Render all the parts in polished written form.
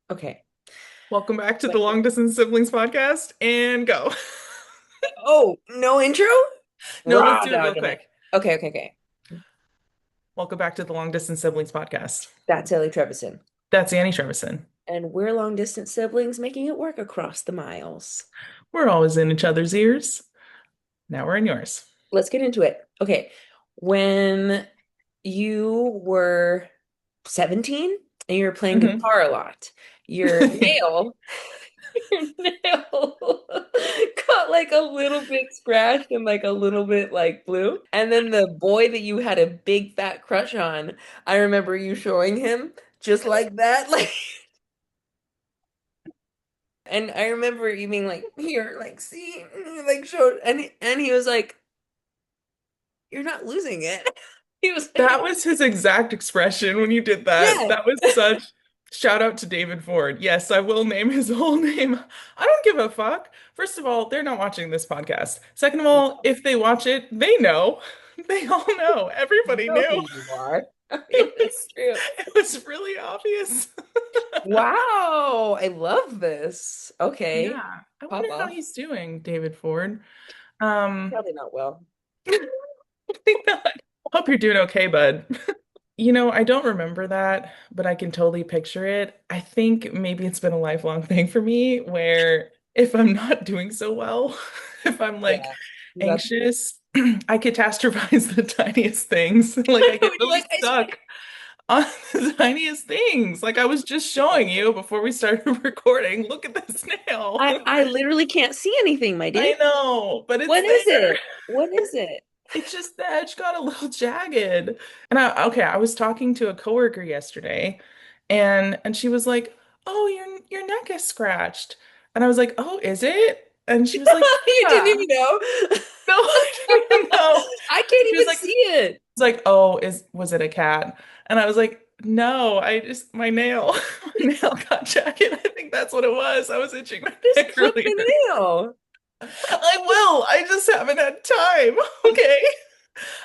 Okay. Welcome back to the Like, Long Distance Siblings podcast and go. oh, no intro? No, let's Raw do it real dogging it. quick. Okay, okay, okay. Welcome back to the Long Distance Siblings podcast. That's Elly Trevison. That's Annie Trevison. And we're long distance siblings making it work across the miles. We're always in each other's ears. Now we're in yours. Let's get into it. Okay. When you were 17 and you were playing Hmm. guitar a lot, your nail, your nail got like a little bit scratched and like a little bit like blue. And then the boy that you had a big fat crush on, I remember you showing him just like that. Like, and I remember you being like, here, like, see, like showed, and he was like, you're not losing it. He was like, That was his exact expression when you did that. yeah. That was such shout out to David Ford. Yes, I will name his whole name. I don't give a fuck. First of all, they're not watching this podcast. Second of all, if they watch it, they know. They all know. Everybody Okay, knew. you are. I mean, It that's was true. it was really obvious. Wow, I love this. Okay, Yeah. I pop wonder how off. he's doing, David Ford. Um, Probably not well. Probably not. Hope you're doing okay, bud. I don't remember that, but I can totally picture it. I think maybe it's been a lifelong thing for me where if I'm not doing so well, if I'm like Yeah. That's anxious, I catastrophize the tiniest things. Like I get you really like ice cream? stuck on the tiniest things. Like I was just showing you before we started recording. Look at this nail. I literally can't see anything, my dude. I know, but it's What is there. it? What is it? It's just the edge got a little jagged. And I was talking to a coworker yesterday and she was like, "Oh, your neck is scratched." And I was like, "Oh, is it?" And she was like, You didn't "Yeah." even know. No, I didn't even know. I can't She was even like, see it. "Oh, is was it a cat?" And I was like, "No, I just my nail, my nail got jagged. I think that's what it was. I was itching my Just neck clip really the bad." nail. I will. I just haven't had time. Okay.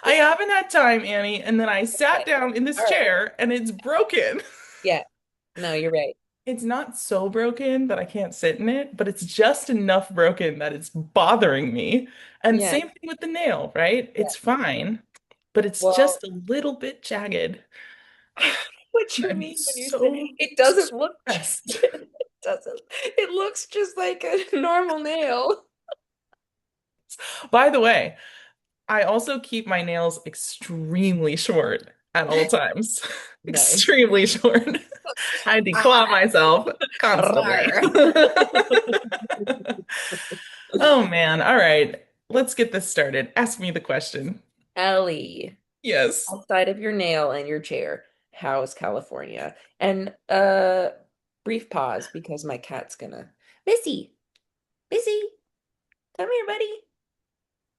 I haven't had time, Annie. And then I sat Okay. down in this All right. chair and it's broken. Yeah. No, you're right. It's not so broken that I can't sit in it, but it's just enough broken that it's bothering me. And Yeah. same thing with the nail, right? Yeah. It's fine, but it's Well, just a little bit jagged. I know what you I'm mean when you say so it doesn't look stressed. it doesn't. It looks just like a normal nail. By the way, I also keep my nails extremely short at all times. Nice. Extremely short. I declaw myself constantly. Rawr. Oh man. All right. Let's get this started. Ask me the question. Ellie, Yes. outside of your nail and your chair, how's California? And brief pause because my cat's gonna Missy, Missy, come here, buddy.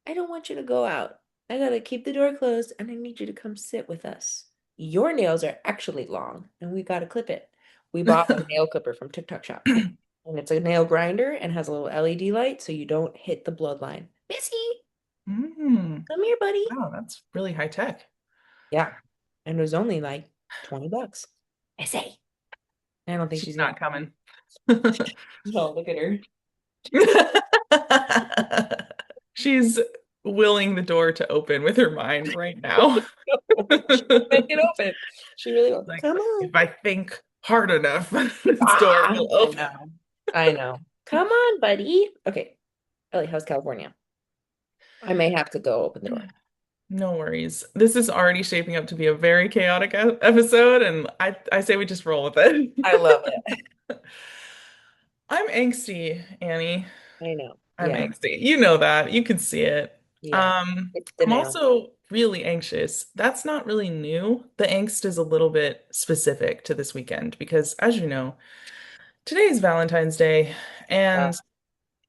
I don't want you to go out. I gotta keep the door closed and I need you to come sit with us. Your nails are actually long and we gotta clip it. We bought a nail clipper from TikTok shop. And it's a nail grinder and has a little LED light so you don't hit the bloodline. Missy, Mm. come here, buddy. Wow, that's really high tech. Yeah. And it was only like 20 bucks. Missy. I don't think She's she's gonna. not coming. No, look at her. She's willing the door to open with her mind right now. She will make it open. She really will. Like, Come if on. I think hard enough, this door Ah, will I open. know. I know. Come on, buddy. Okay. Ellie, how's California? I may have to go open the door. No worries. This is already shaping up to be a very chaotic episode, and I say we just roll with I it. love it. I'm angsty, Annie. I know. I'm Yeah. angsty. You know that. You can see it. Yeah. It's the I'm nail. also really anxious. That's not really new. The angst is a little bit specific to this weekend because, as you know, today is Valentine's Day, Uh, and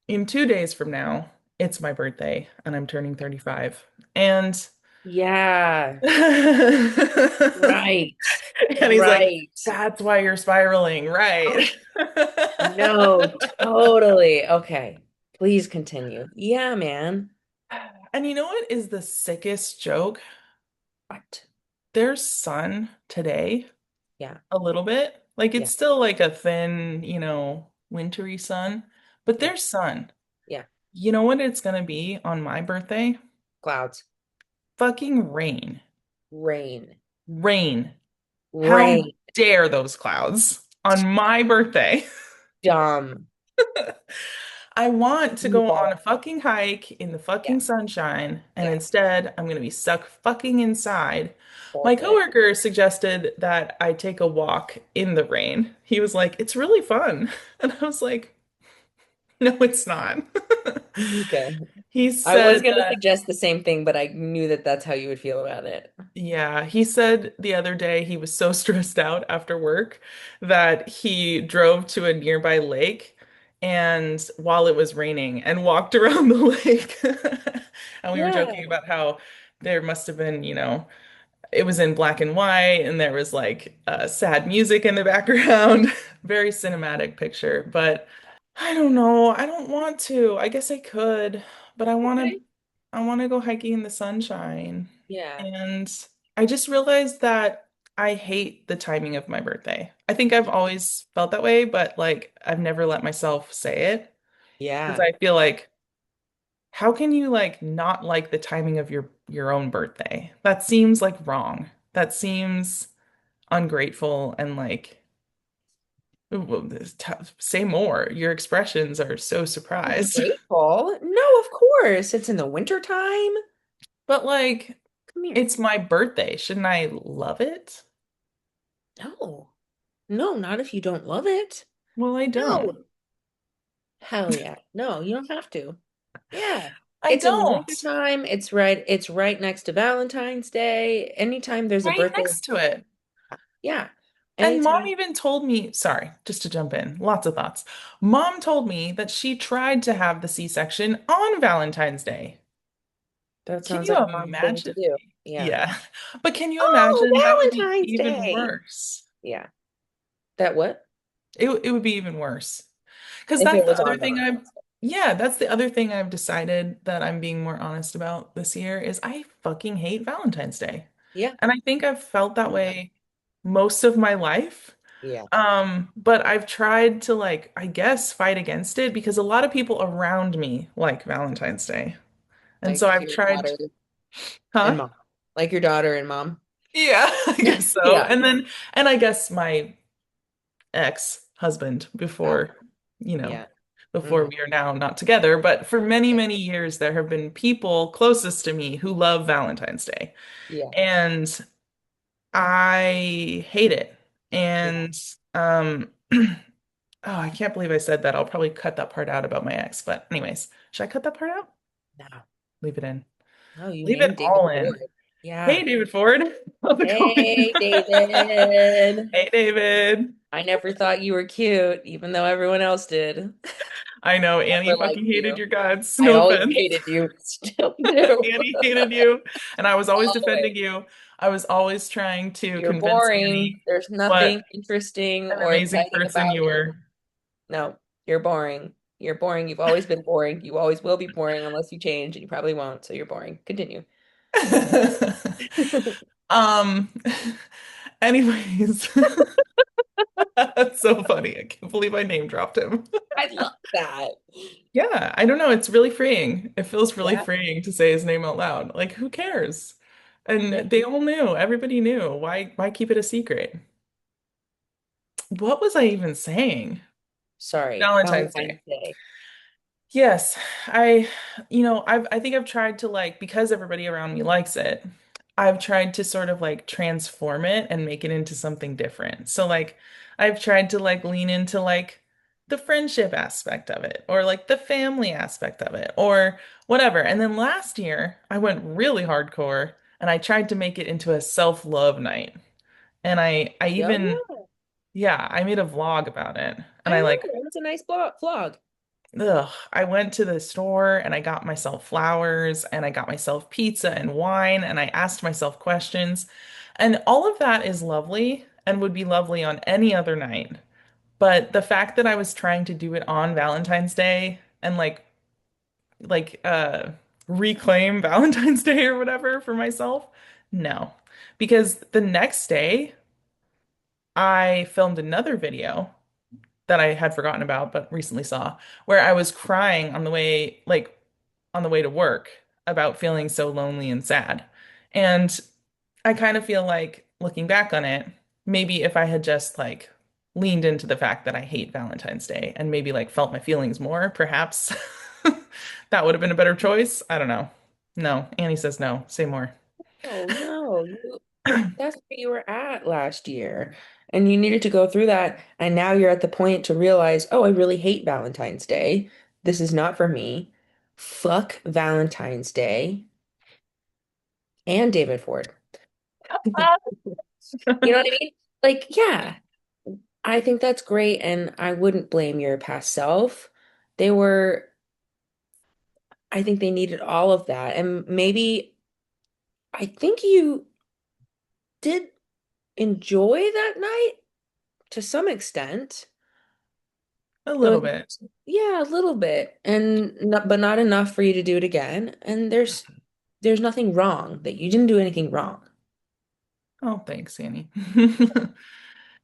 in 2 days from now, it's my birthday, and I'm turning 35. And yeah. and Right. he's like, Right. "That's why you're spiraling, right?" Oh, no, totally. Okay. Please continue. Yeah, man. And you know what is the sickest joke? What? Their son today, Yeah. a little bit. Like Yeah. it's still like a thin, wintry sun, but Yeah. there's sun. Yeah. You know what it's gonna be on my birthday? Clouds. Fucking rain. Rain. Rain. How Rain. dare those clouds on my birthday? Dumb. I want to go on a Evil. fucking hike in the Yeah. fucking sunshine, and Yeah. instead I'm gonna be stuck fucking inside. Poor My thing. coworker suggested that I take a walk in the rain. He was like, "It's really fun." And I was like, "No, it's not." Okay. He I was said going to that suggest the same thing, but I knew that that's how you would feel about it. Yeah, he said the other day he was so stressed out after work that he drove to a nearby lake and while it was raining and walked around the lake. And we were Yeah. joking about how there must have been, it was in black and white and there was like sad music in the background. Very cinematic picture, but I don't know. I don't want to. I guess I could, but Okay. I want to go hiking in the sunshine. Yeah. And I just realized that I hate the timing of my birthday. I think I've always felt that way, but like I've never let myself say it because Yeah. I feel like how can you like not like the timing of your own birthday? That seems like wrong. That seems ungrateful and like well, say more. Your expressions are so surprised. Ungrateful? No, of course. It's in the winter time. But like Come here. it's my birthday. Shouldn't I love it? No. No, not if you don't love it. Well, I don't. No. Hell yeah. No, you don't have to. Yeah. I It's in the don't. winter time. It's right next to Valentine's Day. Anytime there's a Right birthday. next to it. Yeah. And mom Anytime. even told me, sorry, just to jump in, lots of thoughts. Mom told me that she tried to have the C-section on Valentine's Day. That Can sounds you like a mom thing to imagine? do. Yeah. Yeah. But can you Oh, imagine that would be Valentine's even Day. worse? Yeah. That what? It would be even worse. Because If that's it the was other on thing Valentine's Day. yeah, that's the other thing I've decided that I'm being more honest about this year is I fucking hate Valentine's Day. Yeah. And I think I've felt that way most of my life. Yeah. But I've tried to like, I guess, fight against it because a lot of people around me like Valentine's Day. And so Like I've your tried, daughter and huh? mom. Like your daughter and mom. Yeah, I guess so. Yeah. And I guess my ex-husband Ah, before, you know, yeah. before Hmm. we are now not together. But for many, Yeah. many years, there have been people closest to me who love Valentine's Day. Yeah. And I hate it. Yeah. And oh, I can't believe I said that. I'll probably cut that part out about my ex. But anyways, should I cut that part out? No. Leave it in. No, you Leave it named David all in. Ford. Yeah. Hey, David Ford. How's it Hey, going? David. Hey, David. I never thought you were cute, even though everyone else did. I know Annie Never fucking liked hated you. your guts. I No always offense. hated you. Still do. Annie hated you. And I was always Always. defending you. I was always trying to You're convince boring. Annie There's what nothing interesting an or amazing exciting person about you you. were. No, you're boring. You're boring. You've always been boring. You always will be boring unless you change, and you probably won't. So you're boring. Continue. Um, anyways, that's so funny. I can't believe I name dropped him. I love that. Yeah, I don't know. It's really freeing. It feels really Yeah. freeing to say his name out loud. Like, who cares? Yeah. And they all knew. Everybody knew. Why keep it a secret? What was I even saying? Sorry. Valentine's Valentine's Day. Day. Yes, I think I've tried to like because everybody around me likes it. I've tried to sort of like transform it and make it into something different. So like I've tried to like lean into like the friendship aspect of it or like the family aspect of it or whatever. And then last year I went really hardcore and I tried to make it into a self-love night. And I Oh, even yeah. yeah, I made a vlog about it. And I I remember. like It was a nice vlog. ugh, I went to the store and I got myself flowers and I got myself pizza and wine and I asked myself questions. And all of that is lovely and would be lovely on any other night. But the fact that I was trying to do it on Valentine's Day and like reclaim Valentine's Day or whatever for myself, no. Because the next day I filmed another video that I had forgotten about but recently saw where I was crying on the way, like on the way to work about feeling so lonely and sad. And I kind of feel like looking back on it, maybe if I had just like leaned into the fact that I hate Valentine's Day and maybe like felt my feelings more, perhaps that would have been a better choice. I don't know. No, Annie says no. Say more. Oh no, that's where you were at last year. And you needed to go through that. And now you're at the point to realize, oh, I really hate Valentine's Day. This is not for me. Fuck Valentine's Day and David Ford. You know what I mean? Like, yeah, I think that's great. And I wouldn't blame your past self. They were, I think they needed all of that. And maybe I think you did enjoy that night to some extent. A It little was, bit. yeah, a little bit, and not, but not enough for you to do it again. And there's nothing wrong that you didn't do anything wrong. Oh, thanks, Annie.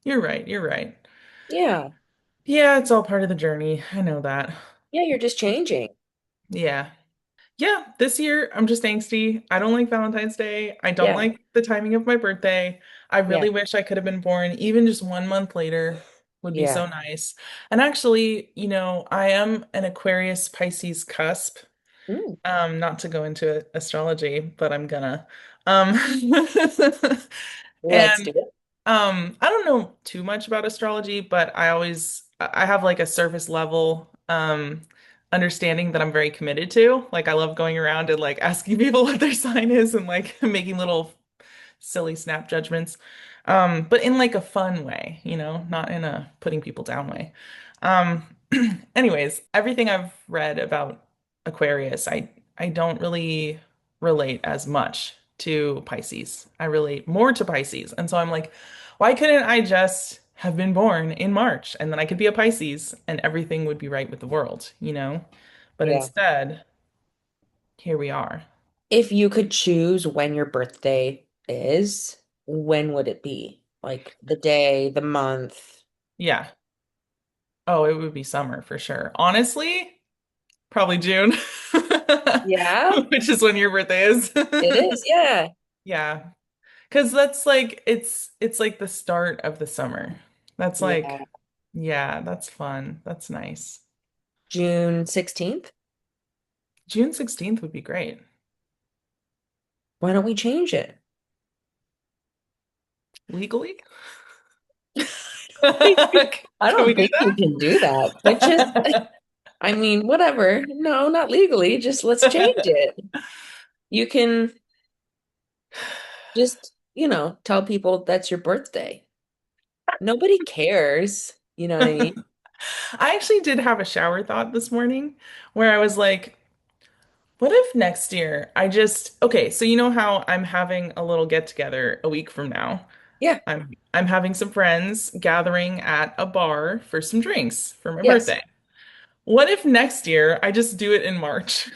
You're right. You're right. Yeah, Yeah, it's all part of the journey. I know that. yeah, you're just changing. Yeah. Yeah, this year I'm just angsty. I don't like Valentine's Day. I don't Yeah, like the timing of my birthday. I yeah, really wish I could have been born even just 1 month later would be yeah. so nice. And actually, I am an Aquarius Pisces cusp. Mm, Not to go into astrology, but I'm gonna. Um, let's do and it. I don't know too much about astrology, but I have like a surface level understanding that I'm very committed to. Like I love going around and like asking people what their sign is and like making little silly snap judgments. But in like a fun way, not in a putting people down way. Um, anyways, everything I've read about Aquarius, I don't really relate as much to Pisces. I relate more to Pisces. And so I'm like, why couldn't I just have been born in March and then I could be a Pisces and everything would be right with the world, you know? But Yeah. instead, here we are. If you could choose when your birthday is, when would it be? Like the day, the month? Yeah. Oh, it would be summer for sure. Honestly, probably June, Yeah, which is when your birthday is. it is. Yeah. Yeah. Because that's like it's like the start of the summer. That's like, Yeah. yeah, that's fun. That's nice. June 16th. June 16th would be great. Why don't we change it? Legally? I Can we don't do think you can do that, but just, I mean, whatever. No, not legally. Just let's change that? it. You can just, tell people that's your birthday. Nobody cares. You know what I mean? I actually did have a shower thought this morning where I was like, what if next year okay, so you know how I'm having a little get together a week from now? Yeah. I'm having some friends gathering at a bar for some drinks for my Yes. birthday. What if next year I just do it in March?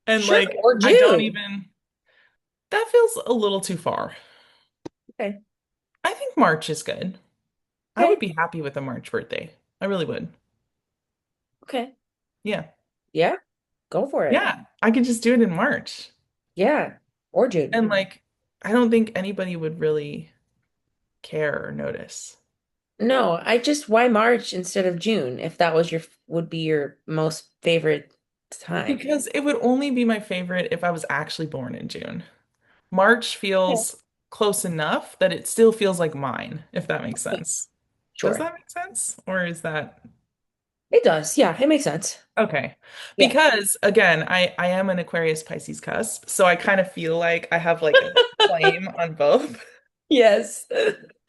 And Sure. like Or I don't June. even that feels a little too far. Okay. I think March is good. I would Okay. be happy with a March birthday. I really would. Okay. Yeah. Yeah. Go for it. Yeah. I could just do it in March. Yeah. Or June. And like I don't think anybody would really care or notice. No, why March instead of June if that was would be your most favorite time? Because it would only be my favorite if I was actually born in June. March Okay. feels close enough that it still feels like mine, if that makes sense. Does Sure. that make sense? Or is that It does. Yeah, it makes sense. okay? Yeah. Because again, I am an Aquarius Pisces cusp, so I kind of feel like I have like a claim on both. Yes.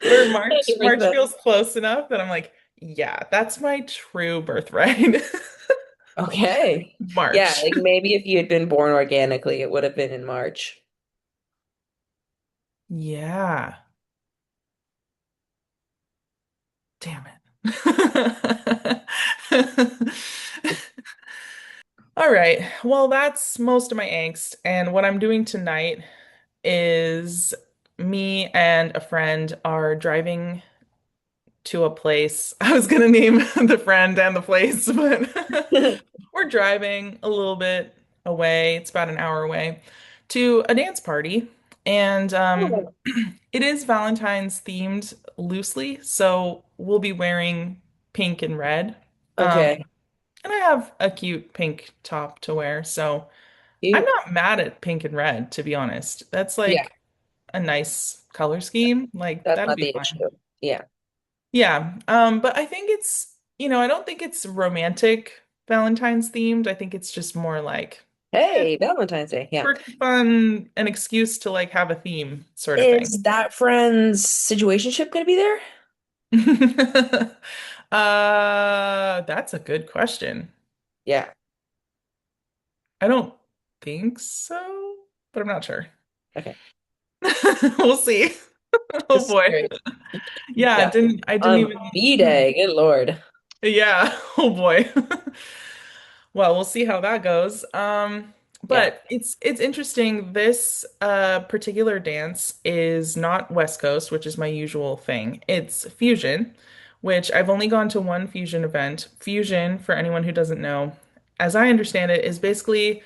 Where March 100%. feels close enough that I'm like, yeah, that's my true birthright. Okay. Yeah, March. like maybe if you had been born organically, it would have been in March. Yeah. Damn it. All right. Well, that's most of my angst. And what I'm doing tonight is me and a friend are driving. to a place. I was gonna name the friend and the place, but we're driving a little bit away. It's about an hour away to a dance party. And Oh, it is Valentine's themed loosely, so we'll be wearing pink and red. Um, okay. and I have a cute pink top to wear, so I'm Cute. not mad at pink and red, to be honest. That's Yeah, like a nice color scheme. Like that's that'll not be the fine. issue. Yeah. Yeah. But I think I don't think it's romantic Valentine's themed. I think it's just more like Hey, Valentine's Day. Yeah. quirky fun, an excuse to like have a theme sort of thing. Is that friend's situationship gonna be there? That's a good question. Yeah. I don't think so, but I'm not sure. Okay. We'll see. Oh Just boy. curious. Yeah, Yeah. I didn't On even B-Day. Good Lord. yeah. Oh boy. Well, we'll see how that goes. Yeah. But it's interesting. This particular dance is not West Coast, which is my usual thing. It's fusion, which I've only gone to one fusion event. Fusion, for anyone who doesn't know, as I understand it, is basically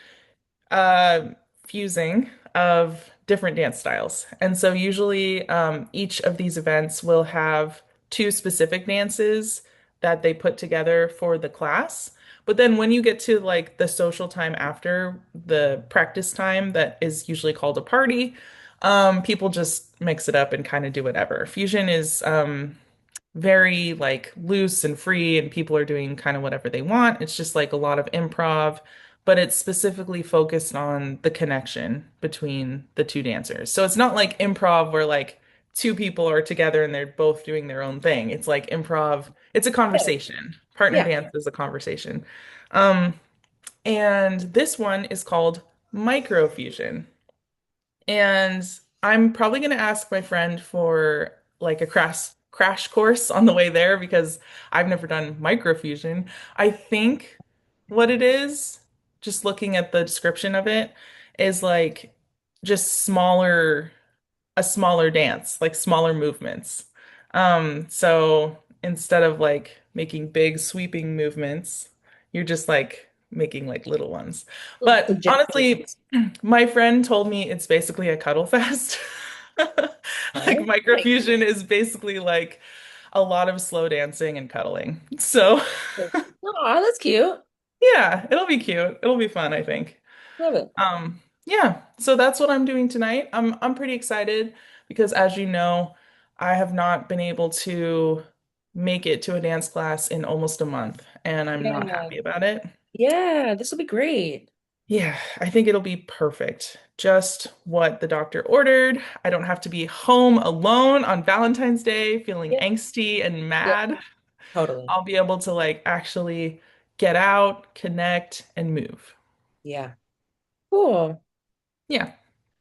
uh, fusing of different dance styles. And so usually each of these events will have two specific dances that they put together for the class. But then when you get to like the social time after the practice time, that is usually called a party, people just mix it up and kind of do whatever. Fusion is very like loose and free and people are doing kind of whatever they want. It's just like a lot of improv, but it's specifically focused on the connection between the two dancers. So it's not like improv where like two people are together and they're both doing their own thing. It's like improv, it's a Yeah. conversation. Partner Yeah. dance is a conversation. Um, and this one is called microfusion. And I'm probably going to ask my friend for like a crash course on the way there because I've never done microfusion. I think what it is, just looking at the description of it, is like just a smaller dance, like smaller movements. So instead of like making big sweeping movements, you're just like making like little ones. Little But honestly, suggestions. my friend told me it's basically a cuddle fest. Like Oh, right. microfusion is basically like a lot of slow dancing and cuddling. So Oh, that's cute. yeah, it'll be cute. It'll be fun, I think. Love it. Yeah, so that's what I'm doing tonight. I'm pretty excited because as you know, I have not been able to make it to a dance class in almost a month, and I'm not Yeah. happy about it. Yeah, this will be great. Yeah, I think it'll be perfect. Just what the doctor ordered. I don't have to be home alone on Valentine's Day feeling Yep. angsty and Yep. mad. Totally. I'll be able to like actually get out, connect, and move. Yeah. Cool. Yeah.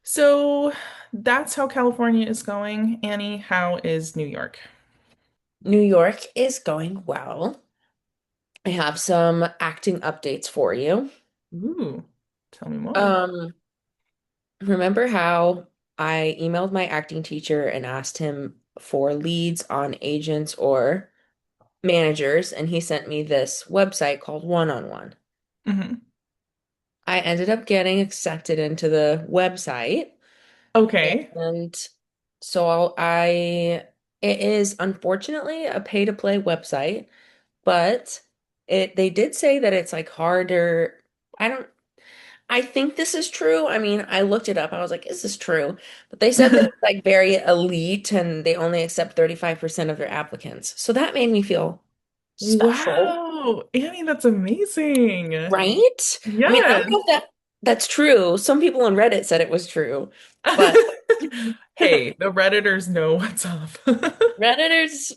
So that's how California is going. Annie, how is New York? New York is going well. I have some acting updates for you. Ooh, tell me more. Um, remember how I emailed my acting teacher and asked him for leads on agents or managers, and he sent me this website called One on One. Hmm. I ended up getting accepted into the website, Okay. and so it is unfortunately a pay to play website, but they did say that it's like harder. I don't I think this is true. I mean, I looked it up. I was like, is this true? But they said that it's like very elite and they only accept 35% of their applicants. So that made me feel special, Wow, Annie, that's amazing. right? I mean, I don't Yes. know if that's true. Some people on Reddit said it was true, but Hey, the Redditors know what's up. Redditors,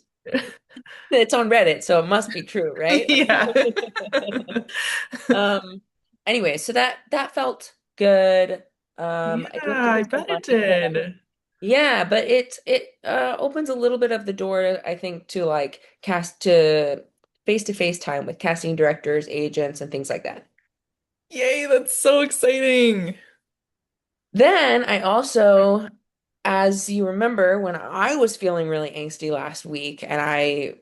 it's on Reddit, so it must be true, right? Yeah. Um, anyway, so that felt good. Yeah, I didn't think I it so bet it much because did. yeah, but it opens a little bit of the door, I think, to like cast to face-to-face time with casting directors, agents, and things like that. Yay, that's so exciting. Then I also as you remember, when I was feeling really angsty last week, and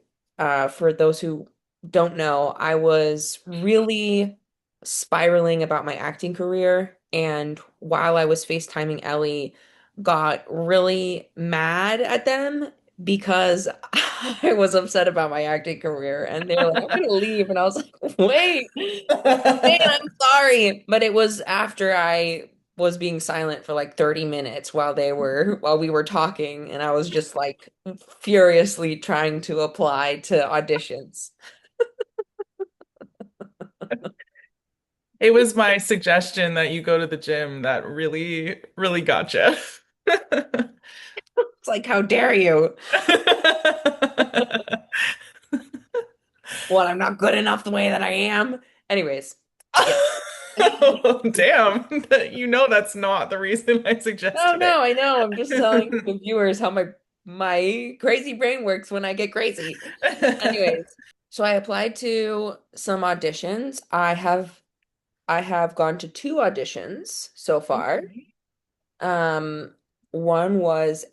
for those who don't know, I was really spiraling about my acting career. And while I was FaceTiming Ellie, got really mad at them because I was upset about my acting career. And they were like, I'm gonna leave. And I was like, wait. Man, I'm sorry. But it was after I was being silent for like 30 minutes while we were talking, and I was just like furiously trying to apply to auditions. It was my suggestion that you go to the gym that really, really gotcha. It's like, how dare you? What, I'm not good enough the way that I am? Anyways, yeah. Oh, damn. You know that's not the reason I No, suggested no, I know. I'm just telling it. the viewers how my crazy brain works when I get crazy. Anyways, so I applied to some auditions. I have gone to two auditions so far. Okay. Um, one was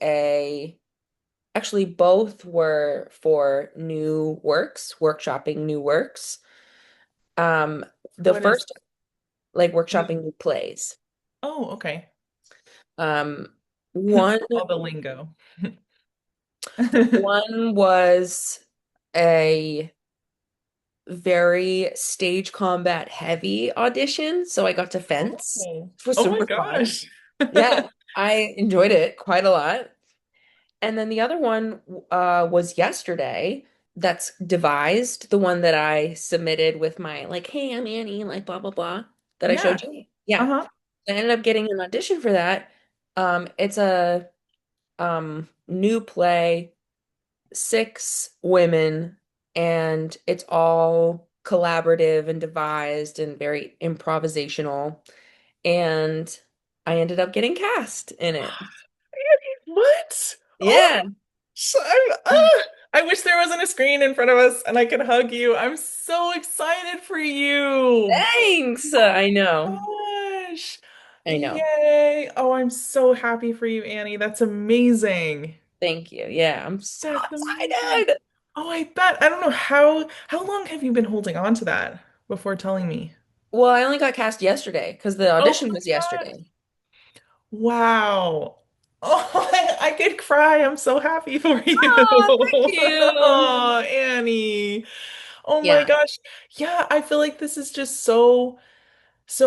actually both were for new works, workshopping new works. Um, the What is first, like what? workshopping new plays. Oh, okay. Um, one All the lingo. one was a very stage combat heavy audition, so I got to fence, Oh, which was oh my super fun. gosh. Yeah, I enjoyed it quite a lot. And then the other one was yesterday. That's devised, the one that I submitted with my like, hey, I'm Annie, like blah blah blah, that I Yeah. showed you. Yeah. Uh-huh. I ended up getting an audition for that. It's a new play, 6 women, and it's all collaborative and devised and very improvisational. And I ended up getting cast in it. What? Oh, Yeah. so I wish there wasn't a screen in front of us and I could hug you. I'm so excited for you. Thanks. Oh I know. my gosh. I know. Yay. Oh, I'm so happy for you, Annie. That's amazing. Thank you. Yeah, I'm so That's amazing. excited. Oh, I bet. I don't know how long have you been holding on to that before telling me? Well, I only got cast yesterday because the Oh audition my was God. yesterday. Wow. Oh, I could cry. I'm so happy for you. Oh, thank you. Oh, Annie. Oh my Yeah. gosh. Yeah, I feel like this is just so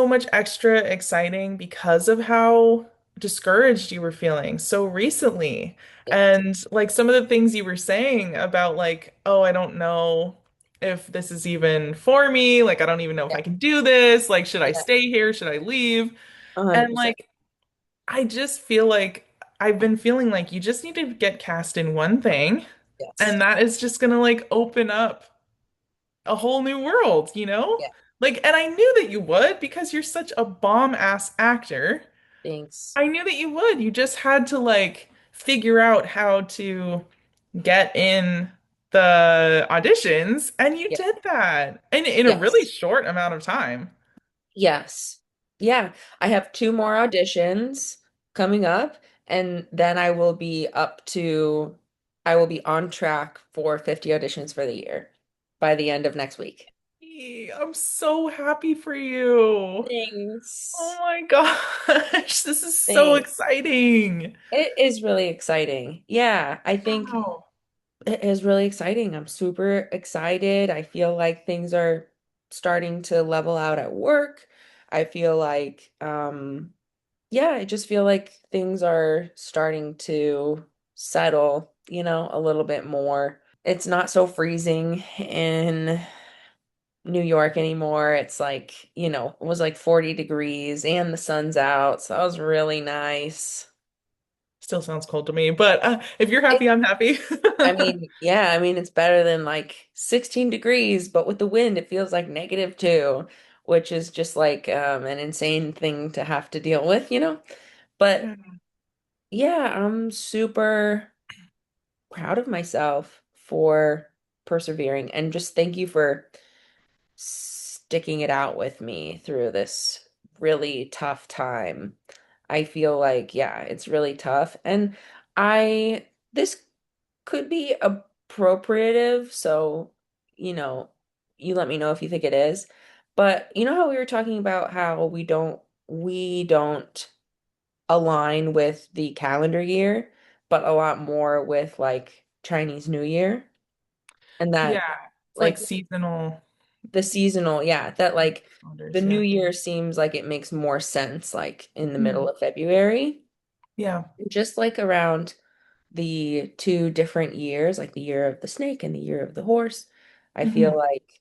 much extra exciting because of how discouraged you were feeling so recently. Yeah. And like some of the things you were saying about like, oh, I don't know if this is even for me. Like, I don't even know if Yeah. I can do this. Like, should I Yeah. stay here? Should I leave? And 100%. like, I just feel like I've been feeling like you just need to get cast in one thing, Yes. and that is just gonna like open up a whole new world, you know? Yeah. Like, and I knew that you would because you're such a bomb-ass actor. Thanks. I knew that you would. You just had to like figure out how to get in the auditions, and you Yeah. did that in a really Yes. short amount of time. Yes. Yeah. I have two more auditions coming up, and then I will be on track for 50 auditions for the year by the end of next week. I'm so happy for you. Oh Thanks. my gosh, this is so Thanks. exciting. It is really exciting. Yeah, I think Wow. it is really exciting. I'm super excited. I feel like things are starting to level out at work. I feel like, yeah, I just feel like things are starting to settle, a little bit more. It's not so freezing in New York anymore. It's like, it was like 40 degrees and the sun's out. So that was really nice. Still sounds cold to me, but if you're happy, I'm happy. I mean, yeah, I mean, it's better than like 16 degrees, but with the wind, it feels like -2, which is just like an insane thing to have to deal with. Yeah. But yeah, I'm super proud of myself for persevering, and just thank you for sticking it out with me through this really tough time. I feel like, yeah, it's really tough. And this could be appropriative, so, you know, you let me know if you think it is. But you know how we were talking about how we don't align with the calendar year, but a lot more with like Chinese New Year, and that Yeah, it's like like seasonal the seasonal, yeah, that like the calendars. new Yeah. year seems like it makes more sense like in the middle Mhm. of February, Yeah. just like around the two different years, like the year of the snake and the year of the horse. I feel Hmm. like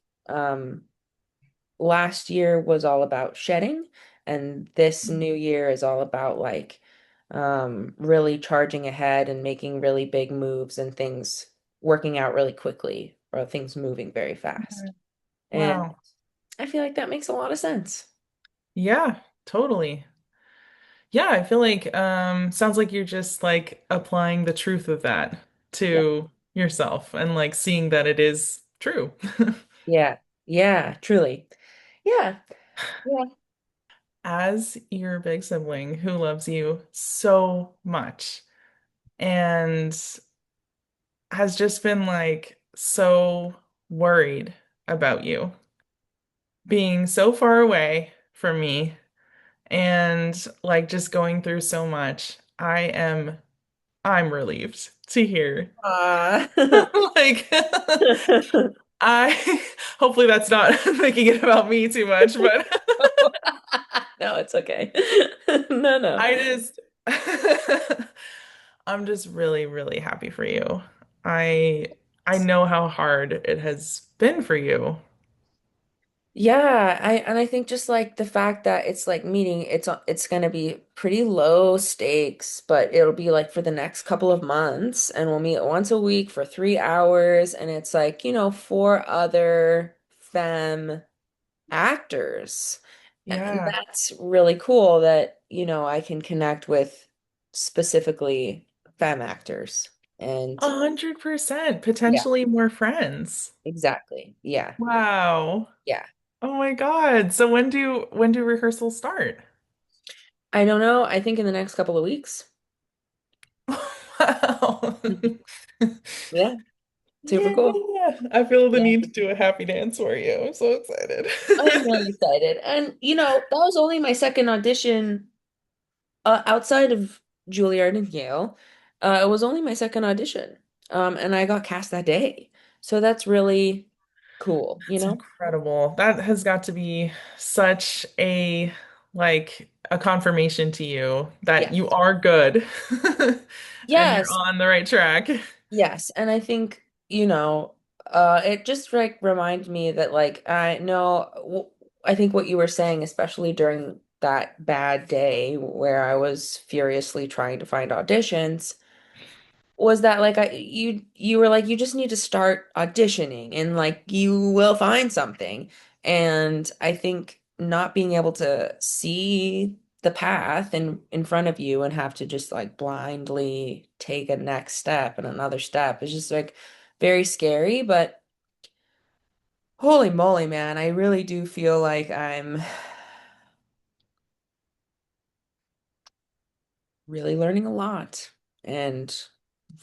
last year was all about shedding, and this new year is all about like really charging ahead and making really big moves and things working out really quickly or things moving very fast. And Wow. I feel like that makes a lot of sense. Yeah, totally. Yeah, I feel like sounds like you're just like applying the truth of that Yeah. to yourself and like seeing that it is true. Yeah. Yeah, truly. Yeah. Yeah. As your big sibling who loves you so much and has just been like so worried about you being so far away from me and like just going through so much. I'm relieved to hear. Aw. Like I hopefully that's not making it about me too much, but No, it's okay. No, no. I just I'm just really, really happy for you. I know how hard it has been for you. Yeah, I think just like the fact that it's like meeting, it's gonna be pretty low stakes, but it'll be like for the next couple of months, and we'll meet once a week for 3 hours, and it's like, four other femme actors. And Yeah. that's really cool that, I can connect with specifically femme actors. And 100%, yeah, potentially more friends. exactly. Yeah. Wow. Yeah. Oh my God. So when do rehearsals start? I don't know. I think in the next couple of weeks. Wow. Yeah. Super cool. Yeah. I feel the Yeah. need to do a happy dance for you. I'm so excited. I'm really excited. And, that was only my second audition outside of Juilliard and Yale. It was only my second audition. And I got cast that day. So that's really cool, you That's know? incredible. That has got to be such a like a confirmation to you that you Yes. are good and you're Yes. on the right track. Yes. And I think, it just like reminds me that like I know I think what you were saying, especially during that bad day where I was furiously trying to find auditions, was that like you were like you just need to start auditioning and like you will find something. And I think not being able to see the path in front of you and have to just like blindly take a next step and another step is just like very scary, but holy moly, man, I really do feel like I'm really learning a lot and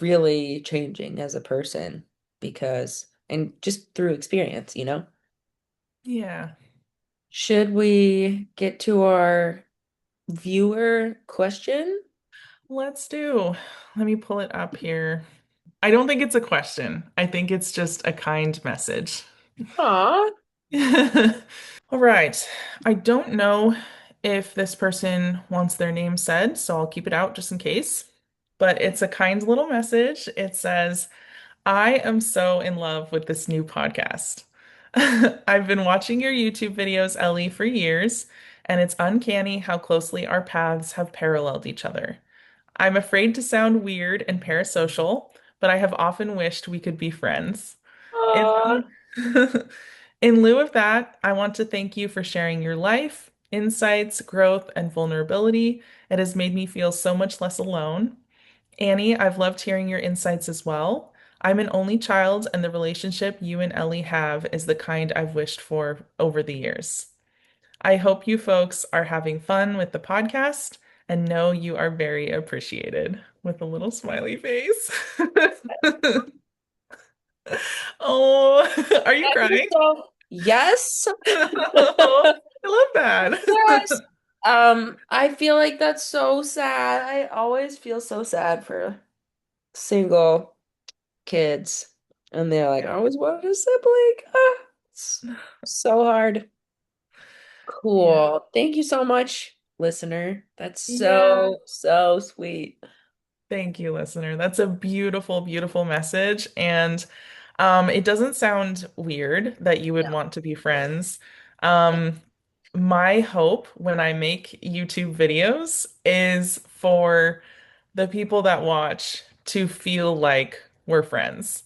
really changing as a person because, and just through experience, you know? Yeah. Should we get to our viewer question? Let's do. Let me pull it up here. I don't think it's a question. I think it's just a kind message. Aw. All right. I don't know if this person wants their name said, so I'll keep it out just in case. But it's a kind little message. It says, I am so in love with this new podcast. I've been watching your YouTube videos, Ellie, for years, and it's uncanny how closely our paths have paralleled each other. I'm afraid to sound weird and parasocial, but I have often wished we could be friends. In Aw. in lieu of that, I want to thank you for sharing your life, insights, growth, and vulnerability. It has made me feel so much less alone. Annie, I've loved hearing your insights as well. I'm an only child, and the relationship you and Ellie have is the kind I've wished for over the years. I hope you folks are having fun with the podcast, and know you are very appreciated with a little smiley face. Oh, are you That is crying? so, yes. Oh, I love that. Yes. I feel like that's so sad. I always feel so sad for single kids. And they're like, I Yeah. always wanted a sibling. Ah, it's so hard. Yeah. Cool. Thank you so much, listener. That's Yeah. so, so sweet. Thank you, listener. That's a beautiful, beautiful message. And it doesn't sound weird that you would No, want to be friends. no. Um, my hope when I make YouTube videos is for the people that watch to feel like we're friends.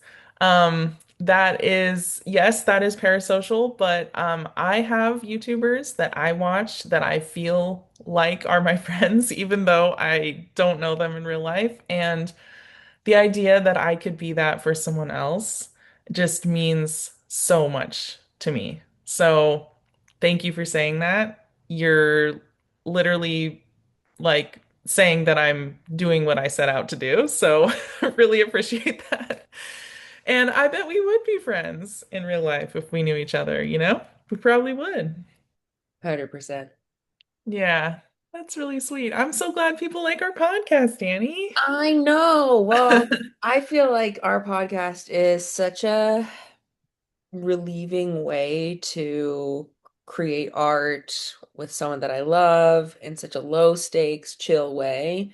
That is, yes, that is parasocial, but I have YouTubers that I watch that I feel like are my friends, even though I don't know them in real life. And the idea that I could be that for someone else just means so much to me. So thank you for saying that. You're literally like saying that I'm doing what I set out to do. So really appreciate that. And I bet we would be friends in real life if we knew each other, you know? We probably would. 100%. Yeah, that's really sweet. I'm so glad people like our podcast, Danny. I know. Well, I feel like our podcast is such a relieving way to create art with someone that I love in such a low stakes, chill way.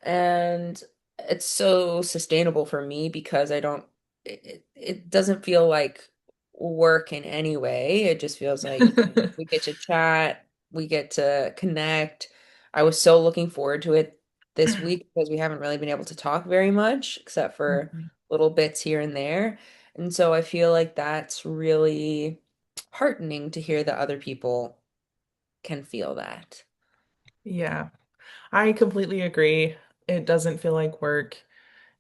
And it's so sustainable for me because I don't, it doesn't feel like work in any way. It just feels like we get to chat, we get to connect. I was so looking forward to it this week because we haven't really been able to talk very much except for Mhm. little bits here and there. And so I feel like that's really heartening to hear that other people can feel that. Yeah, I completely agree. It doesn't feel like work.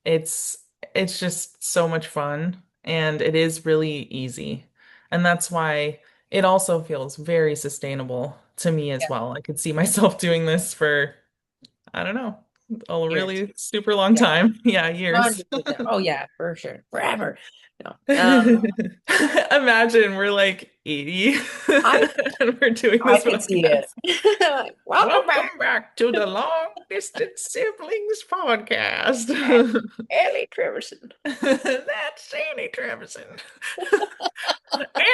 It's it's just so much fun and it is really easy. And that's why it also feels very sustainable to me as Yeah. well. I could see myself doing this for, I don't know, a Years. really super long Yeah. time. Yeah, years. 100%. Oh yeah, for sure. Forever. No. Imagine we're like 80 I and we're doing I this could see it. podcast. Like, welcome back. Welcome back to the Long Distance Siblings That's podcast. Elly Treverson. That's Annie Trevisan.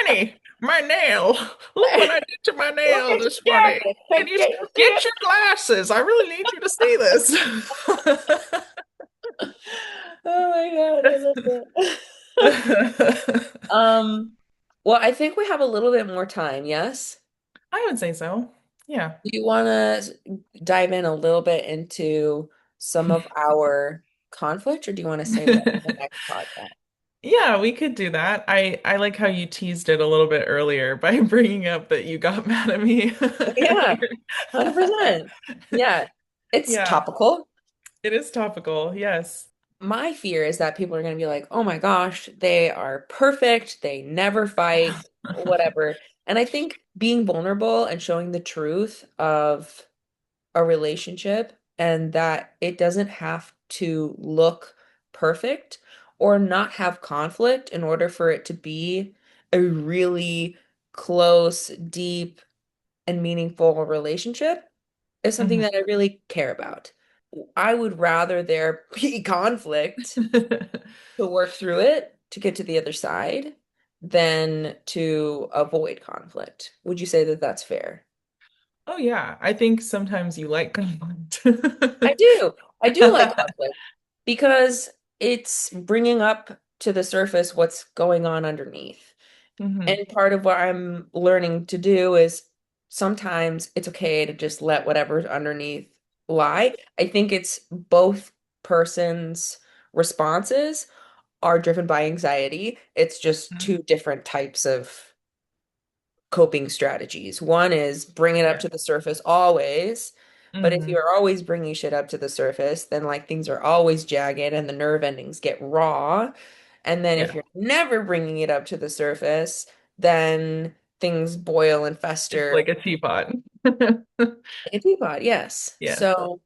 Annie, my nail. Look what I did to my Look nail at this your morning. jacket. Can you Can you see get it? your glasses? I really need you to see this. Oh my God, I love that. Um, well, I think we have a little bit more time, yes? I would say so. Yeah. Do you want to dive in a little bit into some of our conflict, or do you want to save that for the next podcast? Yeah, we could do that. I like how you teased it a little bit earlier by bringing up that you got mad at me Yeah, earlier. 100%. Yeah, it's Yeah, topical. it is topical. Yes. My fear is that people are going to be like, oh my gosh, they are perfect. They never fight, whatever. And I think being vulnerable and showing the truth of a relationship and that it doesn't have to look perfect or not have conflict in order for it to be a really close, deep, and meaningful relationship is something Mhm. that I really care about. I would rather there be conflict to work through it to get to the other side than to avoid conflict. Would you say that that's fair? Oh yeah, I think sometimes you like conflict. I do. I do like conflict because it's bringing up to the surface what's going on underneath. hmm And part of what I'm learning to do is sometimes it's okay to just let whatever's underneath lie. I think it's both persons' responses are driven by anxiety. It's just two different types of coping strategies. One is bring it up Yeah. to the surface always. But if hmm you're always bringing shit up to the surface, then like things are always jagged and the nerve endings get raw. And then if Yeah. you're never bringing it up to the surface, then things boil and It's fester. like a teapot. Like a teapot, yes. Yeah. So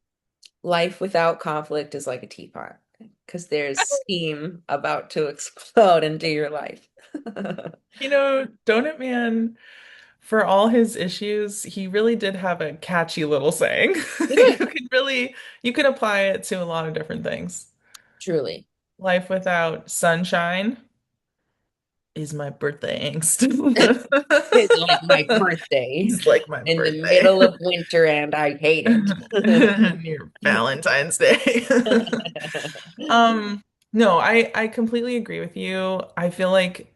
life without conflict is like a teapot because there's steam about to explode into your life. Donut Man, for all his issues, he really did have a catchy little saying. You can apply it to a lot of different things. Truly. Life without sunshine is my birthday angst. It's like my birthday He's like my in the birthday. middle of winter and I hate Near Valentine's Day. Um, no, I completely agree with you. I feel like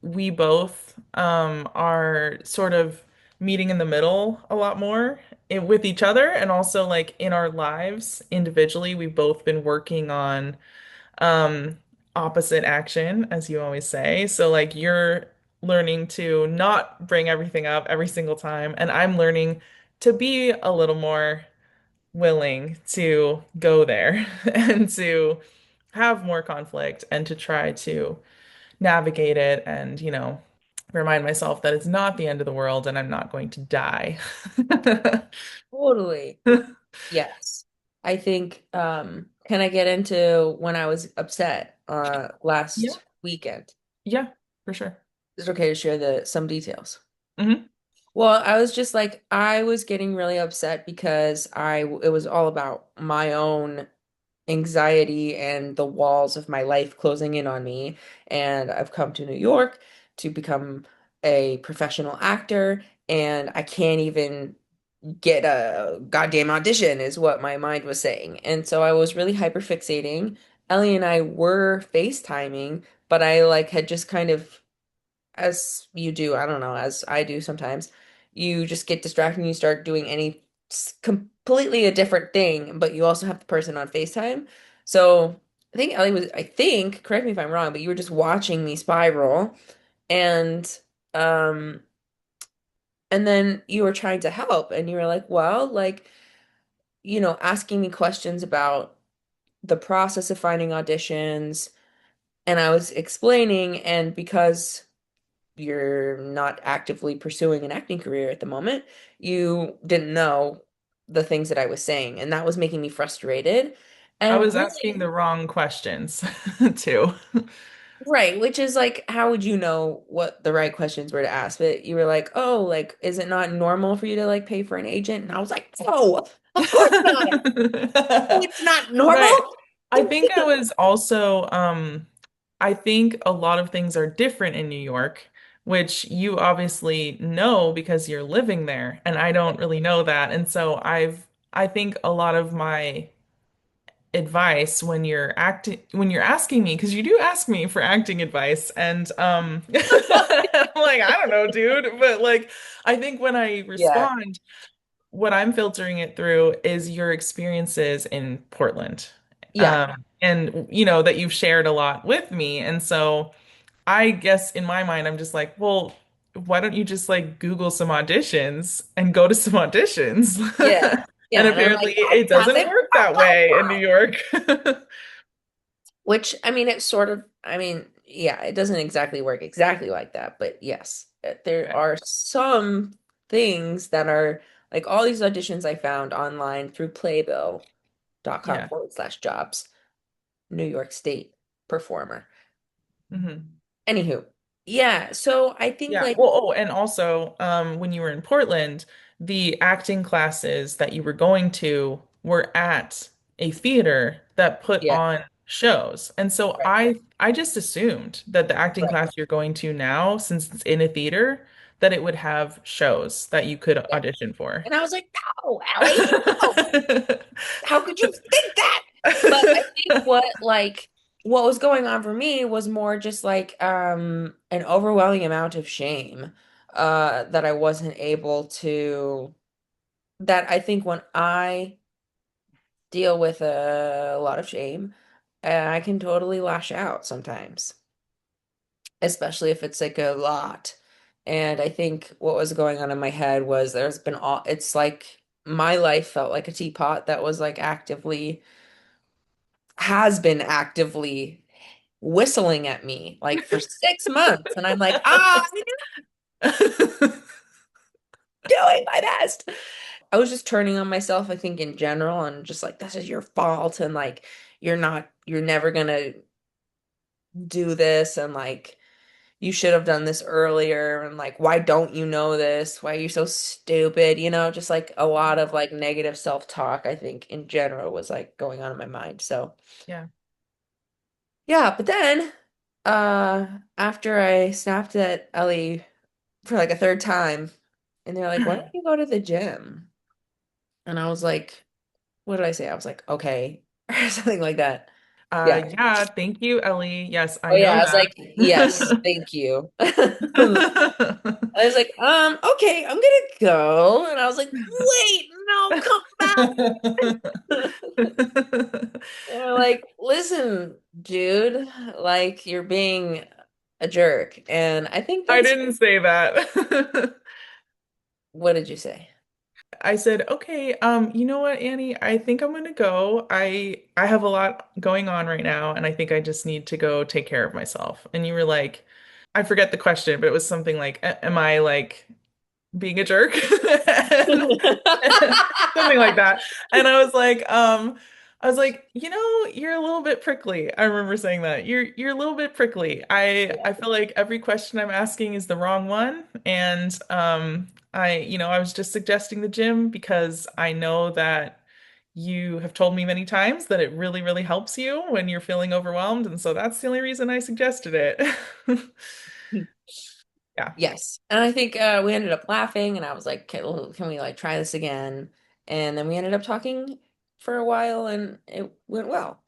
we both are sort of meeting in the middle a lot more with each other and also like in our lives individually. We've both been working on um opposite action, as you always say. So like you're learning to not bring everything up every single time, and I'm learning to be a little more willing to go there and to have more conflict and to try to navigate it and, remind myself that it's not the end of the world and I'm not going to die. Totally. Yes. I think can I get into when I was upset Yeah, last weekend? yeah, for sure. Is it okay to share the some details? Hmm. Well, I was just like I was getting really upset because I it was all about my own anxiety and the walls of my life closing in on me. And I've come to New York to become a professional actor, and I can't even get a goddamn audition, is what my mind was saying. And so I was really hyper fixating. Ellie and I were FaceTiming, but I like had just kind of, as you do, I don't know, as I do sometimes, you just get distracted and you start doing completely a different thing, but you also have the person on FaceTime. So I think Ellie was, I think, correct me if I'm wrong, but you were just watching me spiral and um and then you were trying to help and you were like, well, like, asking me questions about the process of finding auditions. And I was explaining, and because you're not actively pursuing an acting career at the moment, you didn't know the things that I was saying, and that was making me frustrated. I And was asking really, the wrong questions too. right, which is like, how would you know what the right questions were to ask? But you were like, oh, like, is it not normal for you to like pay for an agent? And I was like, no, of course not. No, it's not normal. Right. I think I think a lot of things are different in New York, which you obviously know because you're living there, and I don't really know that. And so I think a lot of my advice when you're asking me, because you do ask me for acting advice, and I'm like, I don't know, dude, but like I think when I Yeah, respond, what I'm filtering it through is your experiences in Portland. yeah, And that you've shared a lot with me. And so I guess in my mind, I'm just like, well, why don't you just like Google some auditions and go to some auditions? yeah, And yeah. And I'm apparently like, I it have doesn't it. work that way in New York. Which, I mean, it's sort of, I mean, yeah, it doesn't exactly work exactly like that, but yes, there Right. are some things that are like all these auditions I found online through playbill.com Yeah. /jobs, New York State performer. Hmm. Anywho, yeah, so I think Yeah. like, Well, oh, and also, when you were in Portland, the acting classes that you were going to were at a theater that put yeah, on shows. And so right, I just assumed that the acting right, class you're going to now, since it's in a theater, that it would have shows that you could yeah. audition for. And I was like, no, Allie, no. How could you think that? But I think what was going on for me was more just like an overwhelming amount of shame that I wasn't able to, that I think when I deal with a lot of shame, I can totally lash out sometimes, especially if it's like a lot. And I think what was going on in my head was there's been all, it's like my life felt like a teapot that was like actively, has been actively whistling at me like for 6 months. And I'm like, ah, I didn't do doing my best. I was just turning on myself, I think, in general, and just like, this is your fault. And like, you're never gonna do this. And like, you should have done this earlier. And like, why don't you know this? Why are you so stupid? Just like a lot of like negative self-talk, I think, in general was like going on in my mind. So, Yeah. yeah. But then, after I snapped at Ellie for like a third time, and they're like, why don't you go to the gym? And I was like, what did I say? I was like, okay, or something like that. Yeah. Yeah, thank you, Ellie. Yes, Oh I yeah, know I was like, yes, that. thank you. I was like, okay, I'm gonna go. And I was like, wait, no, come back. And they're like, listen, dude, like you're being a jerk. And I think I that's, didn't say that. what did you say? I said, okay, you know what, Annie? I think I'm gonna go. I have a lot going on right now, and I think I just need to go take care of myself. And you were like, I forget the question, but it was something like, am I like being a jerk? Something like that. And I was like, you're a little bit prickly. I remember saying that. You're a little bit prickly. Yeah. I feel like every question I'm asking is the wrong one. And I was just suggesting the gym because I know that you have told me many times that it really, really helps you when you're feeling overwhelmed. And so that's the only reason I suggested it. Yeah. Yes. And I think we ended up laughing, and I was like, can we like try this again? And then we ended up talking for a while, and it went well.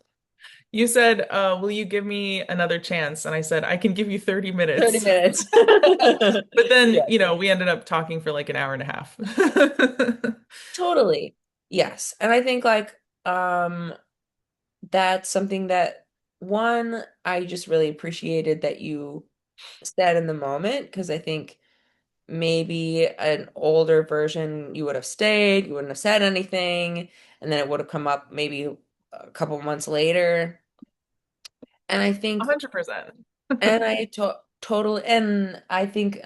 You said, will you give me another chance? And I said, I can give you 30 30 minutes. minutes. But then, Yeah, we ended up talking for like an hour and a half. totally. Yes. And I think like that's something that one, I just really appreciated that you said in the moment, because I think maybe an older version you would have stayed, you wouldn't have said anything, and then it would have come up maybe a couple months later. And I think 100%. And I totally, and I think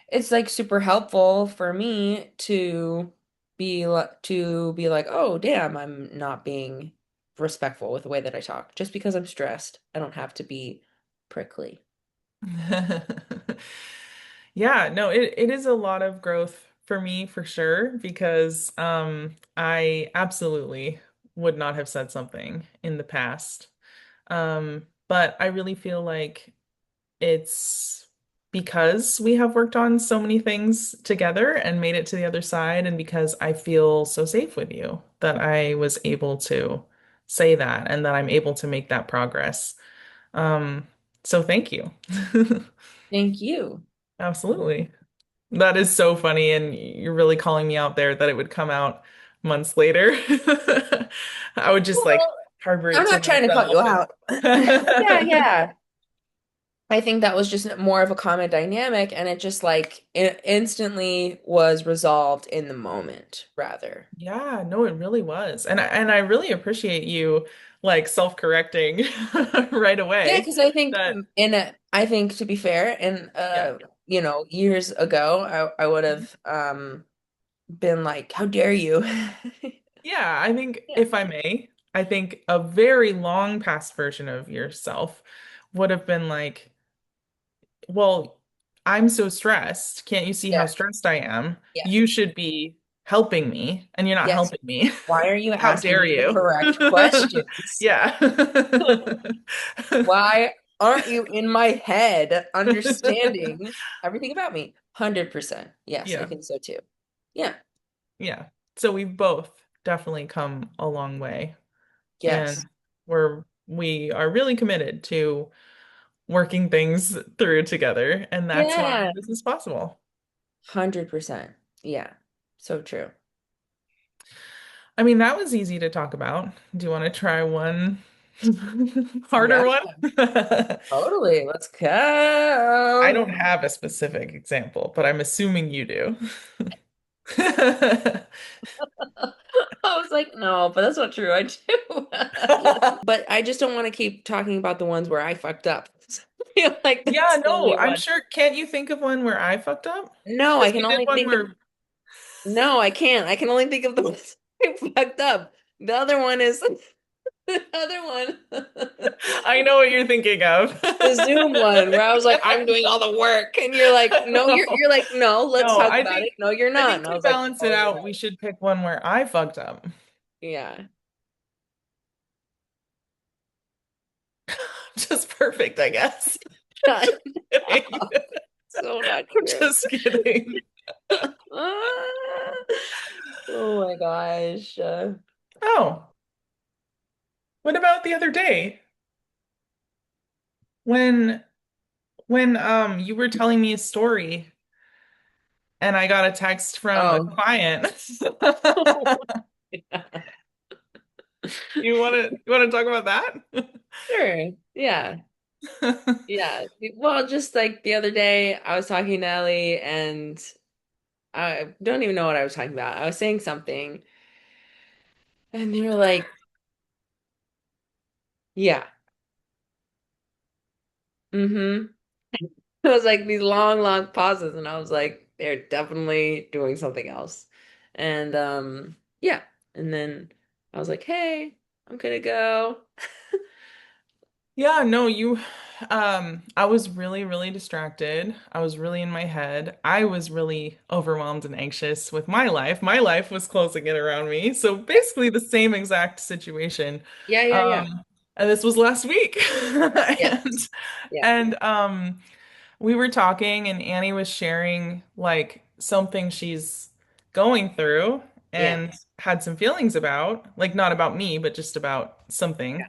it's like super helpful for me to be like, oh damn, I'm not being respectful with the way that I talk. Just because I'm stressed, I don't have to be prickly. Yeah, no, it is a lot of growth for me for sure because I absolutely would not have said something in the past. But I really feel like it's because we have worked on so many things together and made it to the other side, and because I feel so safe with you that I was able to say that and that I'm able to make that progress. Um, so thank you. Thank you. Absolutely. That is so funny, and you're really calling me out there that it would come out months later. I would just like Well, harbor I'm it to not trying to cut myself you and out. Yeah, yeah. I think that was just more of a common dynamic, and it just like instantly was resolved in the moment, rather. Yeah, no, it really was. And I really appreciate you like self-correcting right Yeah, away. because I think That I think to be fair, and yeah. years ago, I would Mhm. have been like, "How dare you?" Yeah, I think Yeah. if I may, I think a very long past version of yourself would have been like, well, I'm so stressed. Can't you see how Yeah. stressed I am? Yes. You should be helping me, and you're not Yes. helping me. Why are you How asking dare me the you? correct questions? Yeah. Why aren't you in my head understanding everything about me? 100%. Yes, I Yeah. think so too. Yeah. Yeah. So we've both definitely come a long way, Yes. and we are really committed to working things through together, and that's why Yeah. this is possible. 100%. Yeah. So true. I mean, that was easy to talk about. Do you want to try one Yeah. harder one? Totally. Let's I go. don't have a specific example, but I'm assuming you do. I was like, no, but that's not true. I do. But I just don't want to keep talking about the ones where I fucked up. I feel like Yeah, that's the no, only I'm one. sure. Can't you think of one where I fucked up? No, I Because can we did only one think of where No, I can't. I can only think of the ones I fucked up. The other one is the other one. I know what you're thinking of. The Zoom one where I was like, I'm doing all the work. And you're like, no, you're like, no, let's No, talk about it. No, you're I not. think And I to was like, balance it oh, you're out, we right. should pick one where I fucked up. Yeah. Just perfect, I guess. God, Just kidding. so not true. Just kidding. Oh my gosh. Oh, what about the other day when you were telling me a story and I got a text from a Oh. client? Yeah. You want to talk about that? Sure. Yeah. Yeah. Well, just like the other day, I was talking to Elly and I don't even know what I was talking about. I was saying something and they were like, yeah. Mm-hmm. It was like these long, long pauses, and I was like, they're definitely doing something else. And yeah. And then I was like, hey, I'm gonna go. Yeah, no, I was really, really distracted. I was really in my head. I was really overwhelmed and anxious with my life. My life was closing in around me. So Yeah, basically the same exact situation. yeah, yeah, yeah. Um, and this was last week. Yes. And Yeah. and we were talking and Annie was sharing like something she's going through Yeah. and had some feelings about, like not about me, but just about something. Yeah.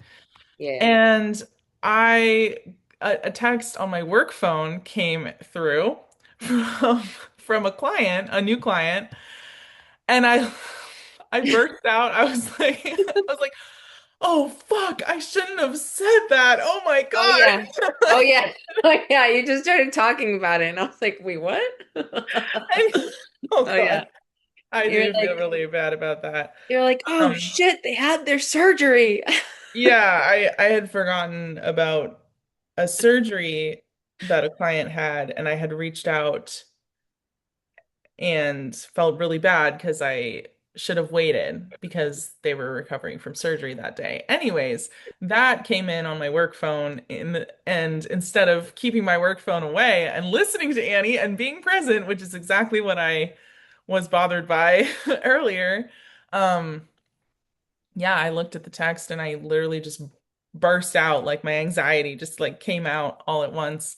Yeah. And I a text on my work phone came through from from a client, a new client, and I burst out. I was like I was like, "Oh fuck, I shouldn't have said that. Oh my Oh yeah. God." Oh Like, yeah. Oh yeah. You just started talking about it, and I was like, wait, what? oh Oh God, yeah. I You're do feel like, really bad about that. you're like, oh Um, shit, they had their surgery. yeah, I had forgotten about a surgery that a client had, and I had reached out and felt really bad because I should have waited because they were recovering from surgery that day. Anyways, that came in on my work phone and instead of keeping my work phone away and listening to Annie and being present, which is exactly what I was bothered by earlier, um, yeah, I looked at the text and I literally just burst out like my anxiety just like came out all at once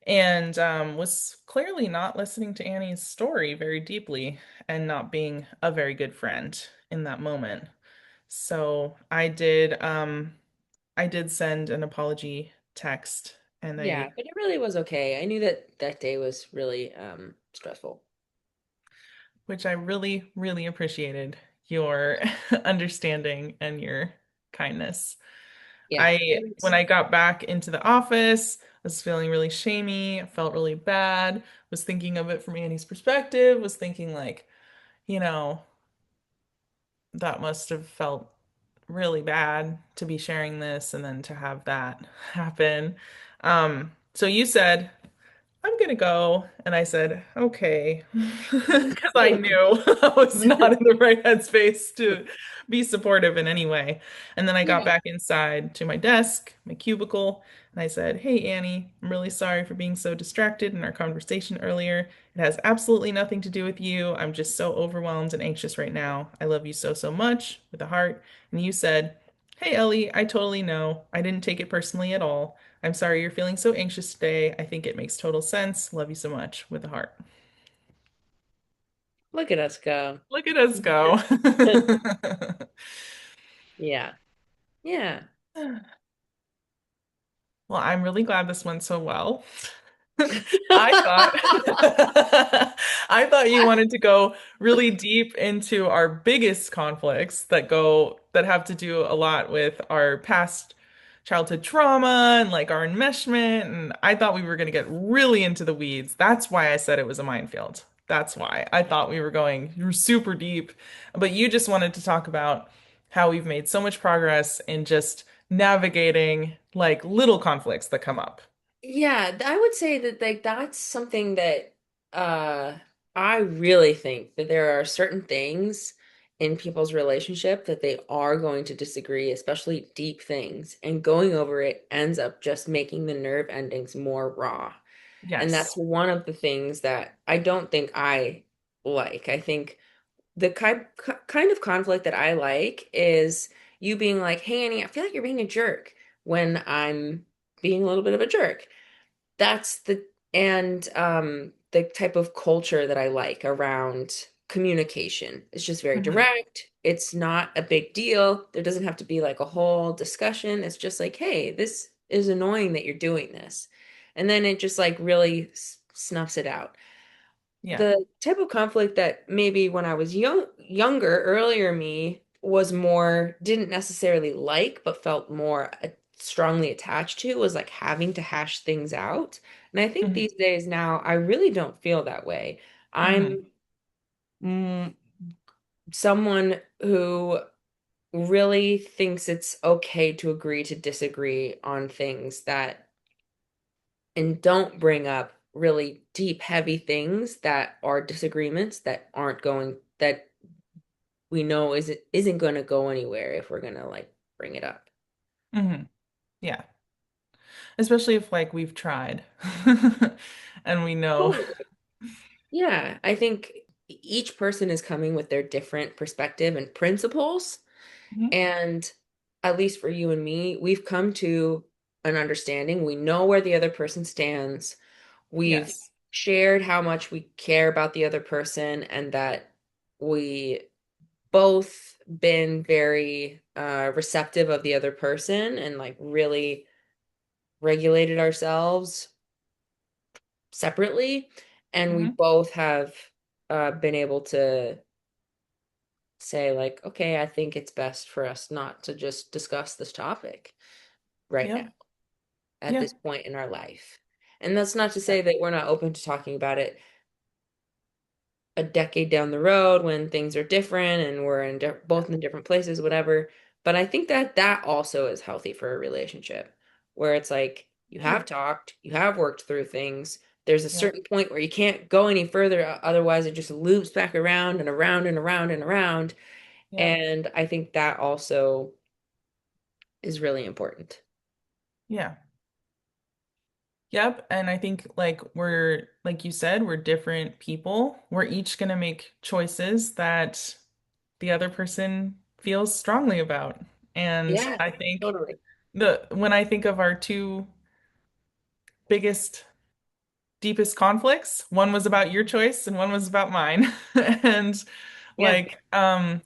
and was clearly not listening to Annie's story very deeply and not being a very good friend in that moment. So I did send an apology text and Yeah, but it really was okay. I knew that that day was really stressful. which I really, really appreciated your understanding and your kindness. Yeah. It When was, I got back into the office, I was feeling really shamey, felt really bad, was thinking of it from Annie's perspective, was thinking like, you know, that must have felt really bad to be sharing this and then to have that happen. So you said, I'm gonna go. And I said, okay. Because I knew I was not in the right headspace to be supportive in any way. And then I got yeah. back inside to my desk, my cubicle, and I said, hey, Annie, I'm really sorry for being so distracted in our conversation earlier. It has absolutely nothing to do with you. I'm just so overwhelmed and anxious right now. I love you so, so much with a heart. And you said, hey, Ellie, I totally know. I didn't take it personally at all. I'm sorry you're feeling so anxious today. I think it makes total sense. Love you so much with a heart. Look at us go. Look at us go. Yeah. Yeah. Well, I'm really glad this went so well. I thought I thought you wanted to go really deep into our biggest conflicts that have to do a lot with our past childhood trauma and like our enmeshment, and I thought we were going to get really into the weeds. That's why I said it was a minefield. That's why I thought we were going super deep, but you just wanted to talk about how we've made so much progress in just navigating like little conflicts that come up. Yeah, I would say that like that's something that uh I really think that there are certain things in people's relationship that they are going to disagree, especially deep things, and going over it ends up just making the nerve endings more raw. And that's Yes. one of the things that I don't think I like. I think the kind of conflict that I like is you being like, "Hey, Annie, I feel like you're being a jerk," when I'm being a little bit of a jerk. That's the type of culture that I like around communication. It's just very Hmm. direct. It's not a big deal. There doesn't have to be like a whole discussion. It's just like, hey, this is annoying that you're doing this. And then it just like really snuffs it out. Yeah. The type of conflict that maybe when I was younger, earlier me was more, didn't necessarily like, but felt more strongly attached to was like having to hash things out. And I think Hmm. these days now, I really don't feel that way. Hmm. I'm mm, someone who really thinks it's okay to agree to disagree on things that, and don't bring up really deep, heavy things that are disagreements that aren't going, that we know isn't going to go anywhere if we're going to like bring it up. Hmm. Yeah. Especially if like we've tried and we know. Totally. Yeah, I think each person is coming with their different perspective and principles. Mhm. And at least for you and me, we've come to an understanding. We know where the other person stands. We've Yes. shared how much we care about the other person and that we both been very receptive of the other person and like really regulated ourselves separately. And we Hmm. both have been able to say, like, okay, I think it's best for us not to just discuss this topic right now Yep. at Yeah. this point in our life. And that's not to say that we're not open to talking about it a decade down the road when things are different and we're in both in different places, whatever. But I think that that also is healthy for a relationship where it's like you True. have talked, you have worked through things. There's a Yep. certain point where you can't go any further, otherwise it just loops back around and around and around and around. Yep. And I think that also is really important. Yeah. Yep. And I think like we're, like you said, we're different people. We're each going to make choices that the other person feels strongly about. And Yeah, I think totally. when I think of our two biggest, deepest conflicts, one was about your choice and one was about mine. And Yeah,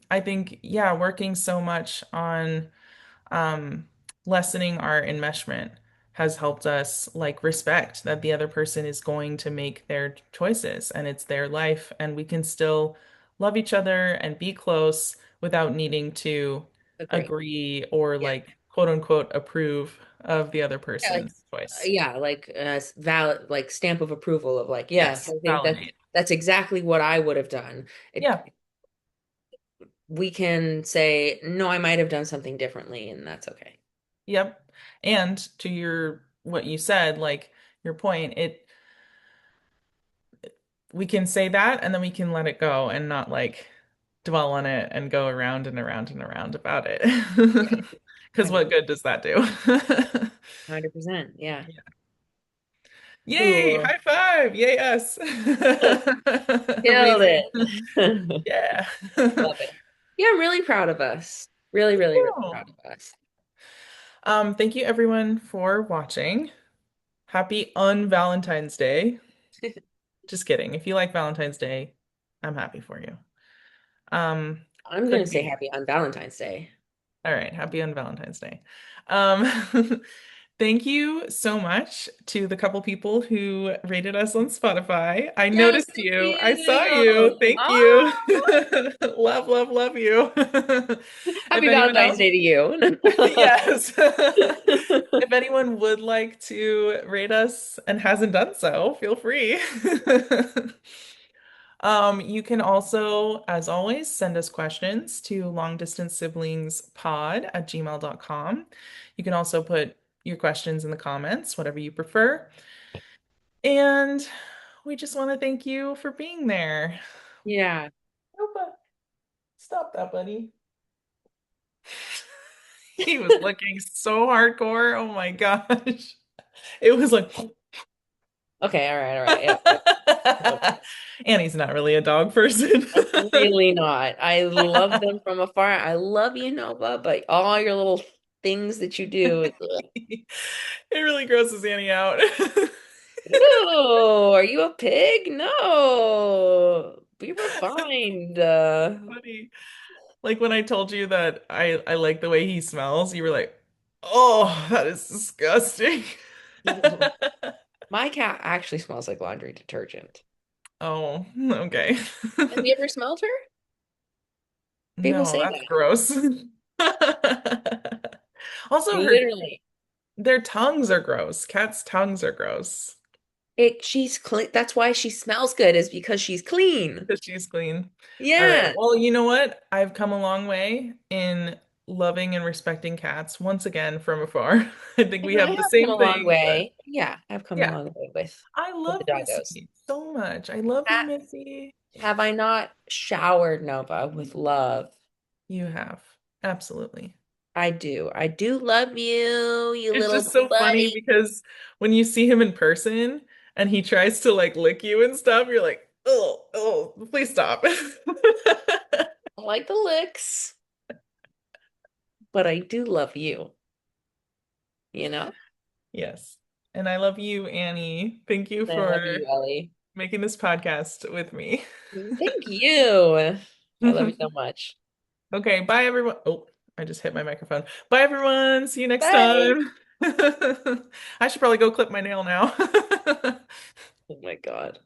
I think, yeah, working so much on um, lessening our enmeshment has helped us like respect that the other person is going to make their choices and it's their life, and we can still love each other and be close without needing to agree. agree or Yeah. like quote unquote approve of the other Yeah, like person's choice. yeah, like valid like stamp of approval of like, yes, Yes, I think validate. that's exactly what I would have done. It Yeah, We can say, no, I might have done something differently, and that's okay. yep. And to your what you said, like your point, it we can say that and then we can let it go and not like dwell on it and go around and around and around about it. Yeah, Because what good does that do? 100%. Yeah. Yay, Cool. high five. Yay, us. Killed Amazing. it. Love Yeah. it. Yeah, I'm really proud of us. Really, really, really Cool. proud of us. Thank you everyone for watching. Happy un-Valentine's Day. Just kidding. If you like Valentine's Day, I'm happy for you. Um, I'm gonna could say be. happy on Valentine's Day. All right, happy on Valentine's Day. Um, thank you so much to the couple people who rated us on Spotify. I Yes, noticed thank you. I saw you. you. Thank you. Oh, Love, love, love you. If happy anyone Valentine's else, Day to you. yes. If anyone would like to rate us and hasn't done so, feel free. You can also, as always, send us questions to longdistancesiblingspod@gmail.com. You can also put your questions in the comments, whatever you prefer. And we just want to thank you for being there. Yeah. Nova, stop that, buddy. He was looking so hardcore. Oh my gosh. It was like Okay, all right, yeah, yeah. Annie's not really a dog person. I'm really not. I love them from afar. I love you, Nova, but all your little things that you do is ugh. It really grosses Annie out. Ew, are you a pig? No. Be refined. Funny. Like when I told you that I like the way he smells, you were like, "Oh, that is disgusting." My cat actually smells like laundry detergent. Oh, okay. Have you ever smelled her? People No, say that's that. gross. Also, Literally. their tongues are gross. Cats' tongues are gross She's clean. That's why she smells good, is because she's clean. because she's clean. All right. Yeah. Well, you know what? I've come a long way in loving and respecting cats once again from afar. I think we And I have the have come same a long thing, but way. Yeah, I've come a yeah, long way I with love the doggos. Missy so much. I love you, Ha- Missy. Have I not showered Nova with love? You have. Absolutely. I do. I do love you, you It's little just so funny buddy. because when you see him in person and he tries to like lick you and stuff, you're like, oh, oh, please stop. I like the licks, but I do love you, you know? Yes. And I love you, Annie. Thank you And I for love you, Elly. making this podcast with me. Thank you. I love you so much. Okay, bye everyone. Oh, I just hit my microphone. Bye everyone. See you next Bye. time. I should probably go clip my nail now. Oh my God.